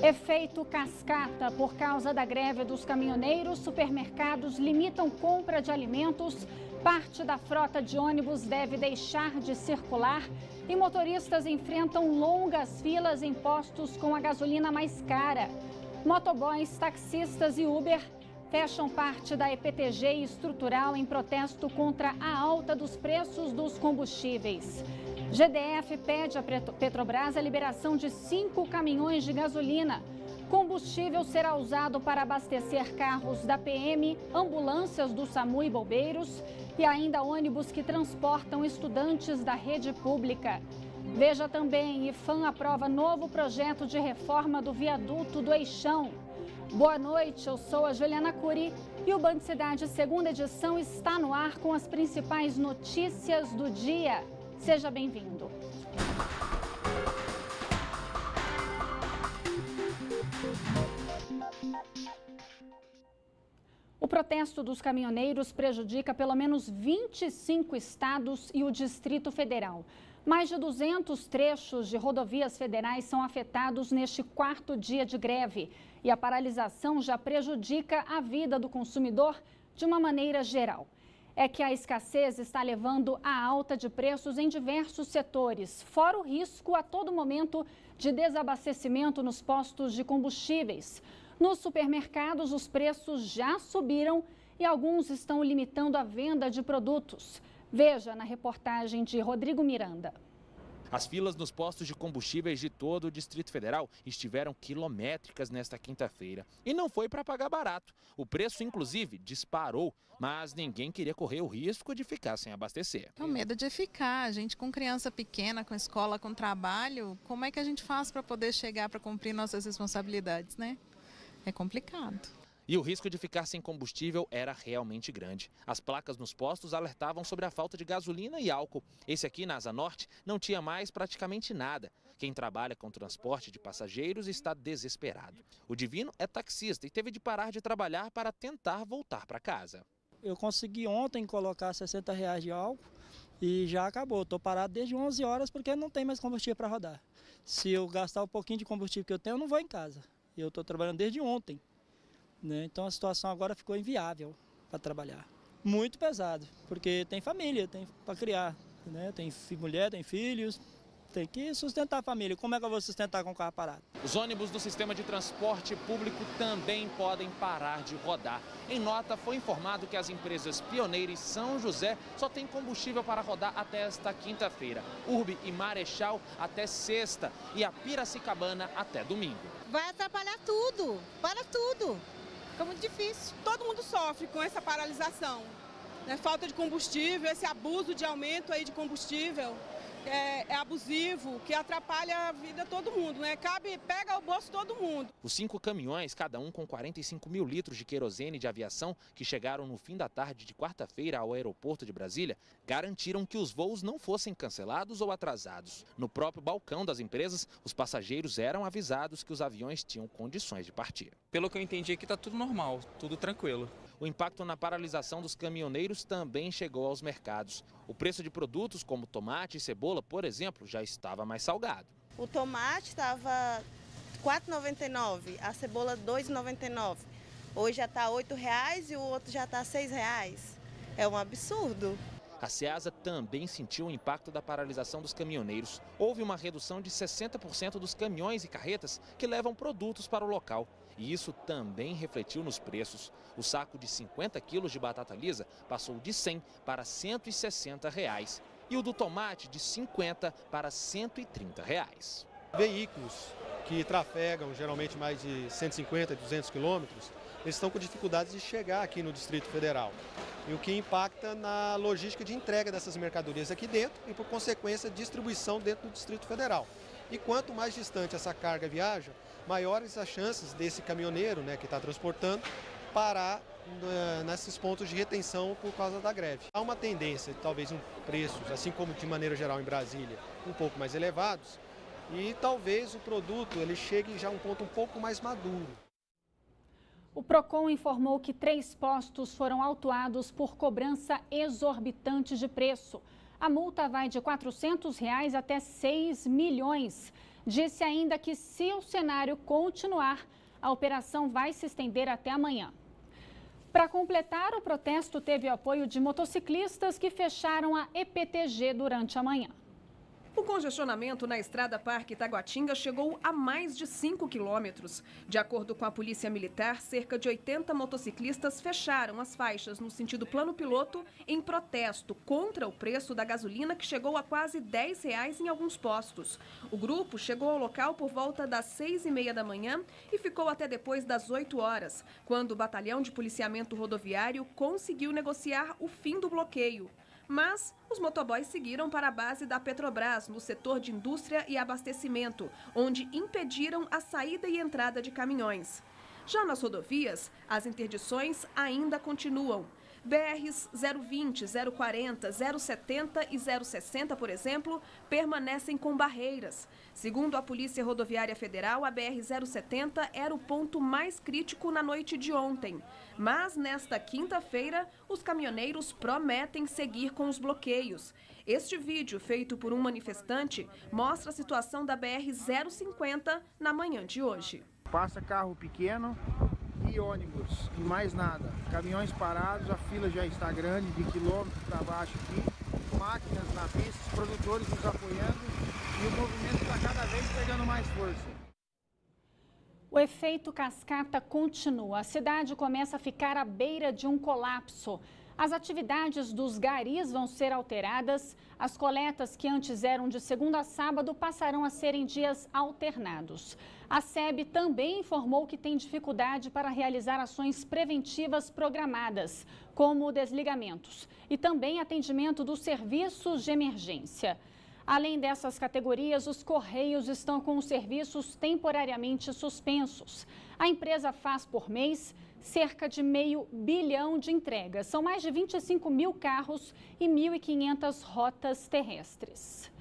Efeito cascata. Por causa da greve dos caminhoneiros, supermercados limitam compra de alimentos, parte da frota de ônibus deve deixar de circular e motoristas enfrentam longas filas em postos com a gasolina mais cara. Motoboys, taxistas e Uber fecham parte da EPTG estrutural em protesto contra a alta dos preços dos combustíveis. GDF pede à Petrobras a liberação de 5 caminhões de gasolina. Combustível será usado para abastecer carros da PM, ambulâncias do SAMU e bombeiros e ainda ônibus que transportam estudantes da rede pública. Veja também, IPHAN aprova novo projeto de reforma do viaduto do Eixão. Boa noite, eu sou a Juliana Curi e o Band Cidade segunda edição está no ar com as principais notícias do dia. Seja bem-vindo. O protesto dos caminhoneiros prejudica pelo menos 25 estados e o Distrito Federal. Mais de 200 trechos de rodovias federais são afetados neste 4º dia de greve. E a paralisação já prejudica a vida do consumidor de uma maneira geral. É que a escassez está levando à alta de preços em diversos setores, fora o risco a todo momento de desabastecimento nos postos de combustíveis. Nos supermercados, os preços já subiram e alguns estão limitando a venda de produtos. Veja na reportagem de Rodrigo Miranda. As filas nos postos de combustíveis de todo o Distrito Federal estiveram quilométricas nesta quinta-feira. E não foi para pagar barato. O preço, inclusive, disparou, mas ninguém queria correr o risco de ficar sem abastecer. O medo de ficar, a gente com criança pequena, com escola, com trabalho, como é que a gente faz para poder chegar para cumprir nossas responsabilidades, né? É complicado. E o risco de ficar sem combustível era realmente grande. As placas nos postos alertavam sobre a falta de gasolina e álcool. Esse aqui, na Asa Norte, não tinha mais praticamente nada. Quem trabalha com transporte de passageiros está desesperado. O Divino é taxista e teve de parar de trabalhar para tentar voltar para casa. Eu consegui ontem colocar R$60 de álcool e já acabou. Estou parado desde 11 horas porque não tem mais combustível para rodar. Se eu gastar um pouquinho de combustível que eu tenho, eu não vou em casa. Eu estou trabalhando desde ontem. Então a situação agora ficou inviável para trabalhar. Muito pesado, porque tem família, tem para criar, né? Tem mulher, tem filhos, tem que sustentar a família. Como é que eu vou sustentar com o carro parado? Os ônibus do sistema de transporte público também podem parar de rodar. Em nota, foi informado que as empresas Pioneira e São José só têm combustível para rodar até esta quinta-feira. Urbe e Marechal até sexta e a Piracicabana até domingo. Vai atrapalhar tudo, para tudo. Fica muito difícil. Todo mundo sofre com essa paralisação, né? Falta de combustível, esse abuso de aumento aí de combustível é abusivo, que atrapalha a vida de todo mundo, né? Pega o bolso de todo mundo. Os 5 caminhões, cada um com 45 mil litros de querosene de aviação, que chegaram no fim da tarde de quarta-feira ao aeroporto de Brasília, garantiram que os voos não fossem cancelados ou atrasados. No próprio balcão das empresas, os passageiros eram avisados que os aviões tinham condições de partir. Pelo que eu entendi aqui, está tudo normal, tudo tranquilo. O impacto na paralisação dos caminhoneiros também chegou aos mercados. O preço de produtos como tomate e cebola, por exemplo, já estava mais salgado. O tomate estava R$ 4,99, a cebola R$ 2,99. Hoje já está R$ 8,00 e o outro já está R$ 6,00. É um absurdo. A Ceasa também sentiu o impacto da paralisação dos caminhoneiros. Houve uma redução de 60% dos caminhões e carretas que levam produtos para o local. E isso também refletiu nos preços. O saco de 50 quilos de batata lisa passou de R$ 100 para R$ 160. E o do tomate de R$ 50 para R$ 130. Veículos que trafegam geralmente mais de 150, 200 quilômetros, eles estão com dificuldades de chegar aqui no Distrito Federal. E o que impacta na logística de entrega dessas mercadorias aqui dentro e, por consequência, distribuição dentro do Distrito Federal. E quanto mais distante essa carga viaja, maiores as chances desse caminhoneiro, né, que está transportando, parar nesses pontos de retenção por causa da greve. Há uma tendência de talvez preços, assim como de maneira geral em Brasília, um pouco mais elevados, e talvez o produto ele chegue já a um ponto um pouco mais maduro. O PROCON informou que 3 postos foram autuados por cobrança exorbitante de preço. A multa vai de R$ 400 até 6 milhões. disse ainda que, se o cenário continuar, a operação vai se estender até amanhã. Para completar, o protesto teve o apoio de motociclistas que fecharam a EPTG durante a manhã. O congestionamento na estrada Parque Taguatinga chegou a mais de 5 quilômetros. De acordo com a Polícia Militar, cerca de 80 motociclistas fecharam as faixas no sentido plano piloto em protesto contra o preço da gasolina, que chegou a quase R$10 em alguns postos. O grupo chegou ao local por volta das 6h30 da manhã e ficou até depois das 8 horas, quando o Batalhão de Policiamento Rodoviário conseguiu negociar o fim do bloqueio. Mas os motoboys seguiram para a base da Petrobras, no setor de indústria e abastecimento, onde impediram a saída e entrada de caminhões. Já nas rodovias, as interdições ainda continuam. BRs 020, 040, 070 e 060, por exemplo, permanecem com barreiras. Segundo a Polícia Rodoviária Federal, a BR-070 era o ponto mais crítico na noite de ontem. Mas, nesta quinta-feira, os caminhoneiros prometem seguir com os bloqueios. Este vídeo, feito por um manifestante, mostra a situação da BR-050 na manhã de hoje. Passa carro pequeno e ônibus, e mais nada. Caminhões parados, a fila já está grande, de quilômetros para baixo aqui, máquinas na pista, os produtores nos apoiando e o movimento está cada vez pegando mais força. O efeito cascata continua. A cidade começa a ficar à beira de um colapso. As atividades dos garis vão ser alteradas. As coletas, que antes eram de segunda a sábado, passarão a ser em dias alternados. A SEB também informou que tem dificuldade para realizar ações preventivas programadas, como desligamentos, e também atendimento dos serviços de emergência. Além dessas categorias, os Correios estão com os serviços temporariamente suspensos. A empresa faz por mês cerca de R$500 bilhão de entregas. São mais de 25 mil carros e 1.500 rotas terrestres.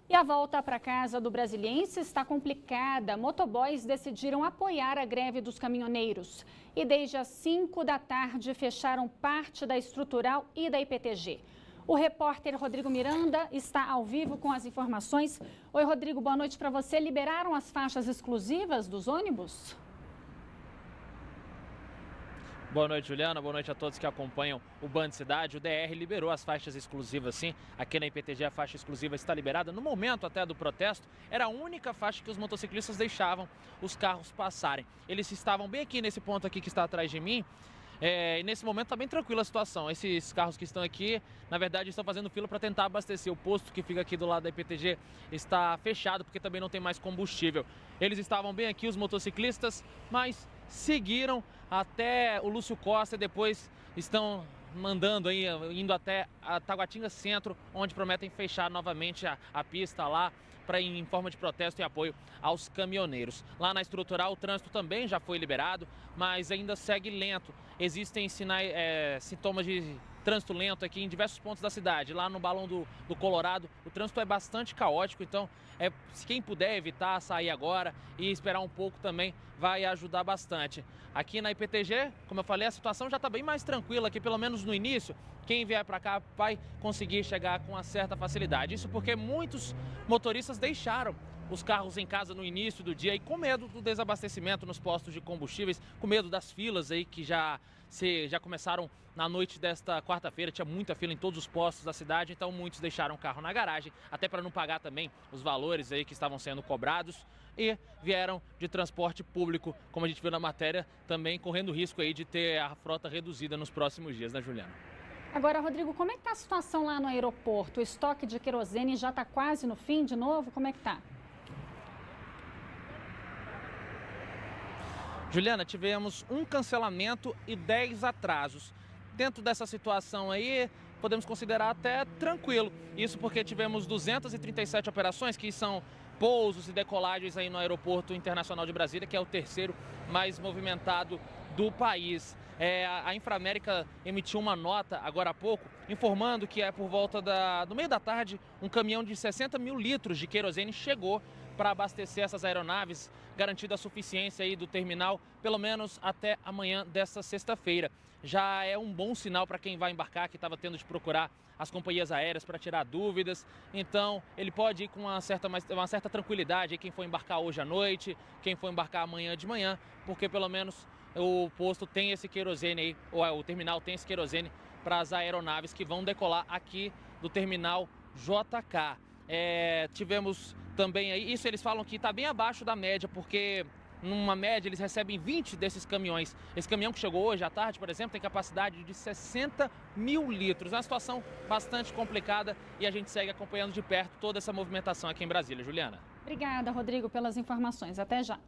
E a volta para casa do brasiliense está complicada. Motoboys decidiram apoiar a greve dos caminhoneiros e desde as 5 da tarde fecharam parte da estrutural e da IPTG. O repórter Rodrigo Miranda está ao vivo com as informações. Oi, Rodrigo, boa noite para você. Liberaram as faixas exclusivas dos ônibus? Boa noite, Juliana. Boa noite a todos que acompanham o Band Cidade. O DR liberou as faixas exclusivas, sim. Aqui na IPTG a faixa exclusiva está liberada. No momento até do protesto, era a única faixa que os motociclistas deixavam os carros passarem. Eles estavam bem aqui nesse ponto aqui que está atrás de mim. E nesse momento está bem tranquila a situação. Esses carros que estão aqui, na verdade, estão fazendo fila para tentar abastecer. O posto que fica aqui do lado da IPTG está fechado porque também não tem mais combustível. Eles estavam bem aqui, os motociclistas, mas seguiram até o Lúcio Costa e depois estão mandando aí, indo até a Taguatinga Centro, onde prometem fechar novamente a pista lá em forma de protesto e apoio aos caminhoneiros. Lá na estrutural o trânsito também já foi liberado, mas ainda segue lento. Existem sintomas de trânsito lento aqui em diversos pontos da cidade. Lá no Balão do Colorado o trânsito é bastante caótico, então quem puder evitar sair agora e esperar um pouco também vai ajudar bastante. Aqui na IPTG, como eu falei, a situação já está bem mais tranquila aqui, pelo menos no início. Quem vier para cá vai conseguir chegar com uma certa facilidade. Isso porque muitos motoristas deixaram os carros em casa no início do dia e com medo do desabastecimento nos postos de combustíveis, com medo das filas aí que já começaram na noite desta quarta-feira. Tinha muita fila em todos os postos da cidade, então muitos deixaram o carro na garagem, até para não pagar também os valores aí que estavam sendo cobrados, e vieram de transporte público, como a gente viu na matéria, também correndo risco aí de ter a frota reduzida nos próximos dias, né, Juliana? Agora, Rodrigo, como é que está a situação lá no aeroporto? O estoque de querosene já está quase no fim de novo? Como é que está? Juliana, tivemos um cancelamento e 10 atrasos. Dentro dessa situação aí, podemos considerar até tranquilo. Isso porque tivemos 237 operações, que são pousos e decolagens aí no Aeroporto Internacional de Brasília, que é o terceiro mais movimentado do país. A Inframérica emitiu uma nota agora há pouco, informando que por volta do meio da tarde, um caminhão de 60 mil litros de querosene chegou para abastecer essas aeronaves, garantindo a suficiência aí do terminal, pelo menos até amanhã desta sexta-feira. Já é um bom sinal para quem vai embarcar, que estava tendo de procurar as companhias aéreas para tirar dúvidas. Então, ele pode ir com uma certa tranquilidade, aí quem for embarcar hoje à noite, quem for embarcar amanhã de manhã, porque pelo menos o posto tem esse querosene aí, ou o terminal tem esse querosene para as aeronaves que vão decolar aqui do terminal JK. Tivemos também aí, isso eles falam que está bem abaixo da média, porque numa média eles recebem 20 desses caminhões. Esse caminhão que chegou hoje à tarde, por exemplo, tem capacidade de 60 mil litros. É uma situação bastante complicada e a gente segue acompanhando de perto toda essa movimentação aqui em Brasília. Juliana. Obrigada, Rodrigo, pelas informações. Até já.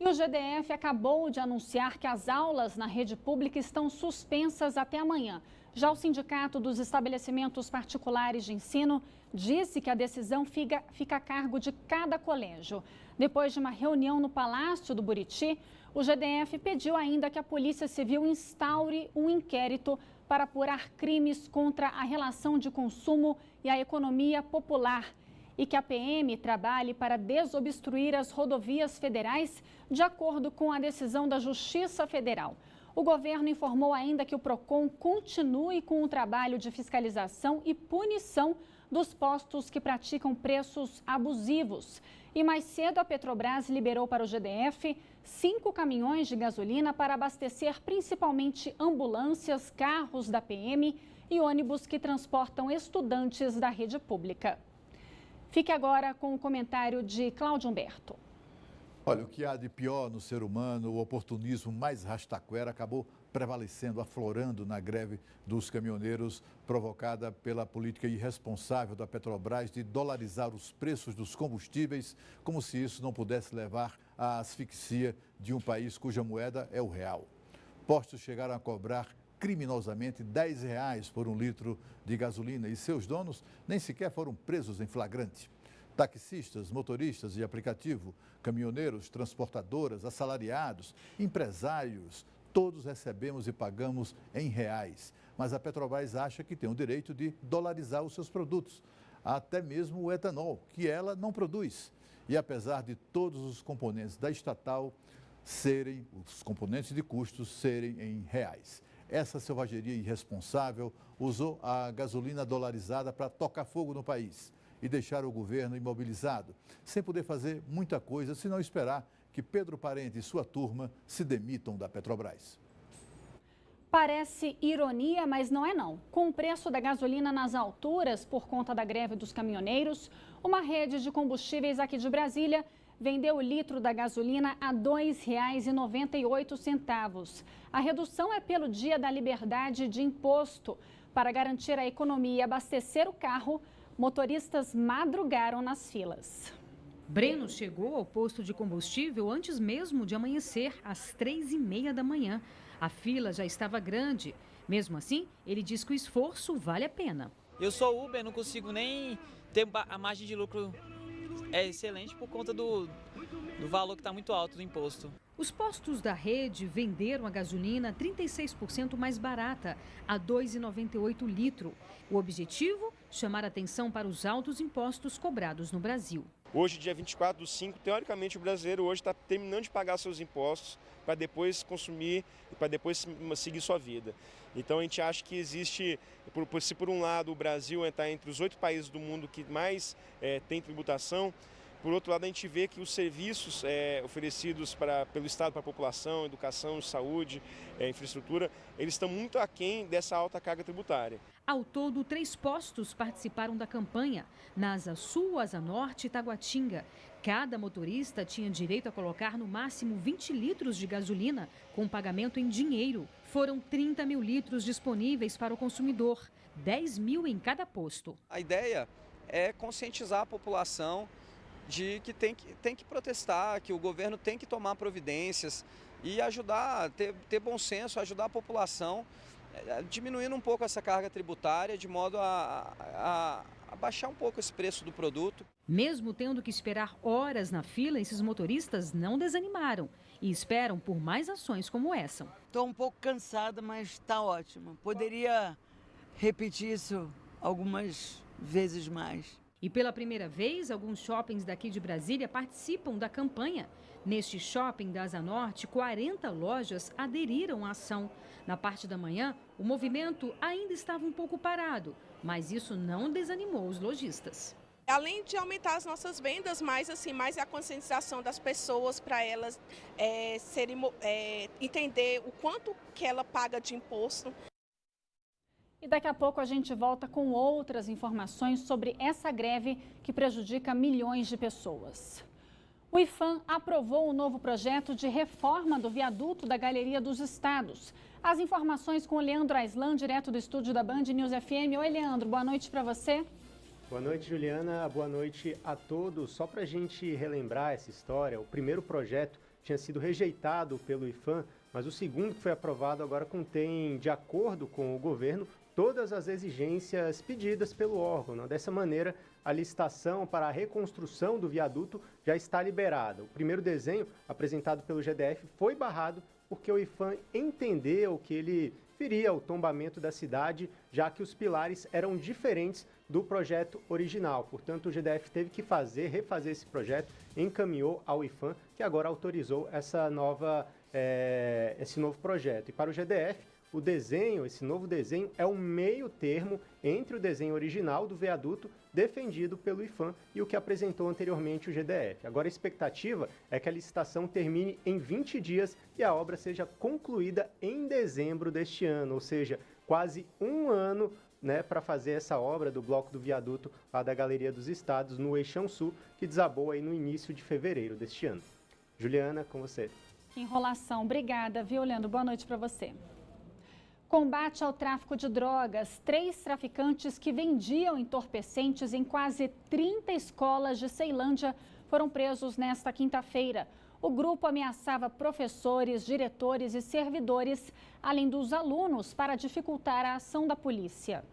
E o GDF acabou de anunciar que as aulas na rede pública estão suspensas até amanhã. Já o Sindicato dos Estabelecimentos Particulares de Ensino disse que a decisão fica a cargo de cada colégio. Depois de uma reunião no Palácio do Buriti, o GDF pediu ainda que a Polícia Civil instaure um inquérito para apurar crimes contra a relação de consumo e a economia popular e que a PM trabalhe para desobstruir as rodovias federais, de acordo com a decisão da Justiça Federal. O governo informou ainda que o PROCON continue com o trabalho de fiscalização e punição dos postos que praticam preços abusivos. E mais cedo, a Petrobras liberou para o GDF 5 caminhões de gasolina para abastecer principalmente ambulâncias, carros da PM e ônibus que transportam estudantes da rede pública. Fique agora com o comentário de Cláudio Humberto. Olha, o que há de pior no ser humano, o oportunismo mais rastaquera acabou prevalecendo, aflorando na greve dos caminhoneiros, provocada pela política irresponsável da Petrobras de dolarizar os preços dos combustíveis, como se isso não pudesse levar à asfixia de um país cuja moeda é o real. Postos chegaram a cobrar criminosamente R$10 por um litro de gasolina e seus donos nem sequer foram presos em flagrante. Taxistas, motoristas de aplicativo, caminhoneiros, transportadoras, assalariados, empresários, todos recebemos e pagamos em reais. Mas a Petrobras acha que tem o direito de dolarizar os seus produtos, até mesmo o etanol, que ela não produz. E apesar de todos os componentes da estatal os componentes de custos serem em reais. Essa selvageria irresponsável usou a gasolina dolarizada para tocar fogo no país e deixar o governo imobilizado, sem poder fazer muita coisa, se não esperar que Pedro Parente e sua turma se demitam da Petrobras. Parece ironia, mas não é não. Com o preço da gasolina nas alturas por conta da greve dos caminhoneiros, uma rede de combustíveis aqui de Brasília vendeu o litro da gasolina a R$ 2,98. A redução é pelo Dia da Liberdade de Imposto. Para garantir a economia e abastecer o carro, motoristas madrugaram nas filas. Breno chegou ao posto de combustível antes mesmo de amanhecer, às 3h30 da manhã. A fila já estava grande. Mesmo assim, ele diz que o esforço vale a pena. Eu sou Uber, não consigo nem ter a margem de lucro. É excelente por conta do valor que está muito alto do imposto. Os postos da rede venderam a gasolina 36% mais barata, a R$ 2,98 o litro. O objetivo? Chamar atenção para os altos impostos cobrados no Brasil. Hoje, dia 24/5, teoricamente o brasileiro hoje está terminando de pagar seus impostos para depois consumir e para depois seguir sua vida. Então a gente acha que existe, se por um lado o Brasil está entre os 8 países do mundo que mais tem tributação, por outro lado a gente vê que os serviços oferecidos pelo Estado para a população, educação, saúde, infraestrutura, eles estão muito aquém dessa alta carga tributária. Ao todo, 3 postos participaram da campanha, na Asa Sul, Asa Norte e Taguatinga. Cada motorista tinha direito a colocar no máximo 20 litros de gasolina, com pagamento em dinheiro. Foram 30 mil litros disponíveis para o consumidor, 10 mil em cada posto. A ideia é conscientizar a população de que tem que protestar, que o governo tem que tomar providências e ajudar, ter bom senso, ajudar a população, diminuindo um pouco essa carga tributária, de modo a baixar um pouco esse preço do produto. Mesmo tendo que esperar horas na fila, esses motoristas não desanimaram e esperam por mais ações como essa. Estou um pouco cansada, mas está ótimo. Poderia repetir isso algumas vezes mais. E pela primeira vez, alguns shoppings daqui de Brasília participam da campanha. Neste shopping da Asa Norte, 40 lojas aderiram à ação. Na parte da manhã, o movimento ainda estava um pouco parado, mas isso não desanimou os lojistas. Além de aumentar as nossas vendas, mais a conscientização das pessoas para elas entender o quanto que ela paga de imposto. E daqui a pouco a gente volta com outras informações sobre essa greve que prejudica milhões de pessoas. O IPHAN aprovou um novo projeto de reforma do viaduto da Galeria dos Estados. As informações com o Leandro Aislan, direto do estúdio da Band News FM. Oi, Leandro, boa noite para você. Boa noite, Juliana. Boa noite a todos. Só para a gente relembrar essa história, o primeiro projeto tinha sido rejeitado pelo IPHAN, mas o segundo que foi aprovado agora contém, de acordo com o governo, todas as exigências pedidas pelo órgão. Dessa maneira, a licitação para a reconstrução do viaduto já está liberada. O primeiro desenho, apresentado pelo GDF, foi barrado porque o IPHAN entendeu que ele feria o tombamento da cidade, já que os pilares eram diferentes do projeto original. Portanto, o GDF teve que refazer esse projeto, encaminhou ao IPHAN, que agora autorizou esse novo projeto. E para o GDF, esse novo desenho é um meio termo entre o desenho original do viaduto defendido pelo IPHAN e o que apresentou anteriormente o GDF. Agora a expectativa é que a licitação termine em 20 dias e a obra seja concluída em dezembro deste ano, ou seja, quase um ano para fazer essa obra do bloco do viaduto lá da Galeria dos Estados, no Eixão Sul, que desabou aí no início de fevereiro deste ano. Juliana, com você. Que enrolação. Obrigada, viu, Leandro? Boa noite para você. Combate ao tráfico de drogas. 3 traficantes que vendiam entorpecentes em quase 30 escolas de Ceilândia foram presos nesta quinta-feira. O grupo ameaçava professores, diretores e servidores, além dos alunos, para dificultar a ação da polícia.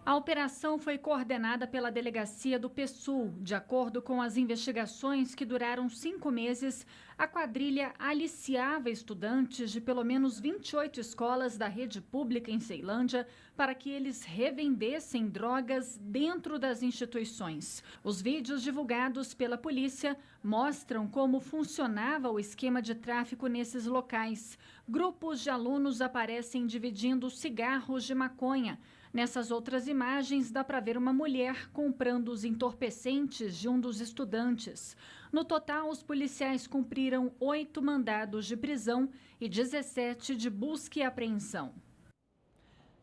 A operação foi coordenada pela delegacia do PSUL. De acordo com as investigações que duraram 5 meses, a quadrilha aliciava estudantes de pelo menos 28 escolas da rede pública em Ceilândia para que eles revendessem drogas dentro das instituições. Os vídeos divulgados pela polícia mostram como funcionava o esquema de tráfico nesses locais. Grupos de alunos aparecem dividindo cigarros de maconha. Nessas outras imagens, dá para ver uma mulher comprando os entorpecentes de um dos estudantes. No total, os policiais cumpriram 8 mandados de prisão e 17 de busca e apreensão.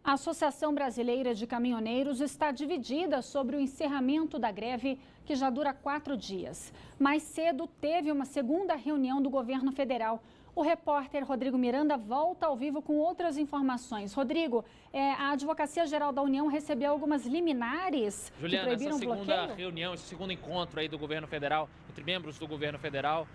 A Associação Brasileira de Caminhoneiros está dividida sobre o encerramento da greve, que já dura 4 dias. Mais cedo, teve uma segunda reunião do governo federal. O repórter Rodrigo Miranda volta ao vivo com outras informações. Rodrigo, a Advocacia Geral da União recebeu algumas liminares que proibiram o bloqueio? Juliana, essa segunda reunião, esse segundo encontro aí do governo federal, entre membros do governo federal,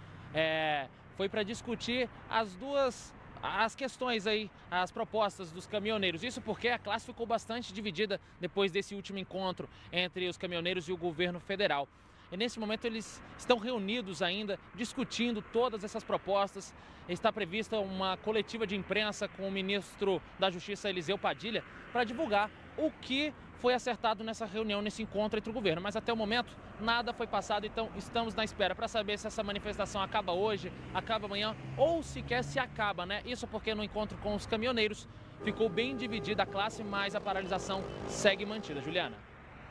foi para discutir as questões aí, as propostas dos caminhoneiros. Isso porque a classe ficou bastante dividida depois desse último encontro entre os caminhoneiros e o governo federal. E nesse momento eles estão reunidos ainda, discutindo todas essas propostas. Está prevista uma coletiva de imprensa com o ministro da Justiça, Eliseu Padilha, para divulgar o que foi acertado nessa reunião, nesse encontro entre o governo. Mas até o momento nada foi passado, então estamos na espera para saber se essa manifestação acaba hoje, acaba amanhã ou sequer se acaba, né? Isso porque no encontro com os caminhoneiros ficou bem dividida a classe, mas a paralisação segue mantida. Juliana.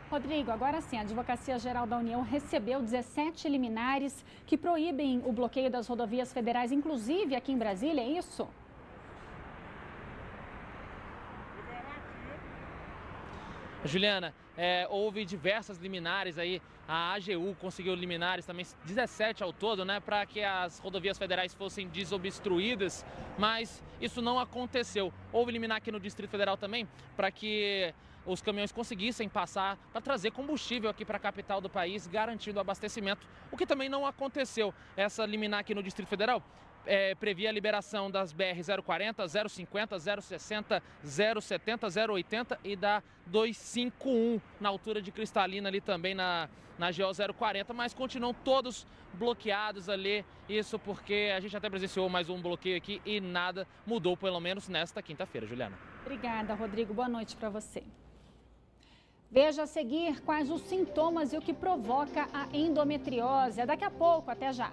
Rodrigo, agora sim, a Advocacia Geral da União recebeu 17 liminares que proíbem o bloqueio das rodovias federais, inclusive aqui em Brasília, é isso? Juliana, houve diversas liminares aí, a AGU conseguiu liminares também, 17 ao todo, né, para que as rodovias federais fossem desobstruídas, mas isso não aconteceu. Houve liminar aqui no Distrito Federal também, para que os caminhões conseguissem passar para trazer combustível aqui para a capital do país, garantindo o abastecimento, o que também não aconteceu. Essa liminar aqui no Distrito Federal previa a liberação das BR 040, 050, 060, 070, 080 e da 251 na altura de Cristalina ali também na GO 040, mas continuam todos bloqueados ali, isso porque a gente até presenciou mais um bloqueio aqui e nada mudou, pelo menos nesta quinta-feira, Juliana. Obrigada, Rodrigo. Boa noite para você. Veja a seguir quais os sintomas e o que provoca a endometriose. Daqui a pouco, até já.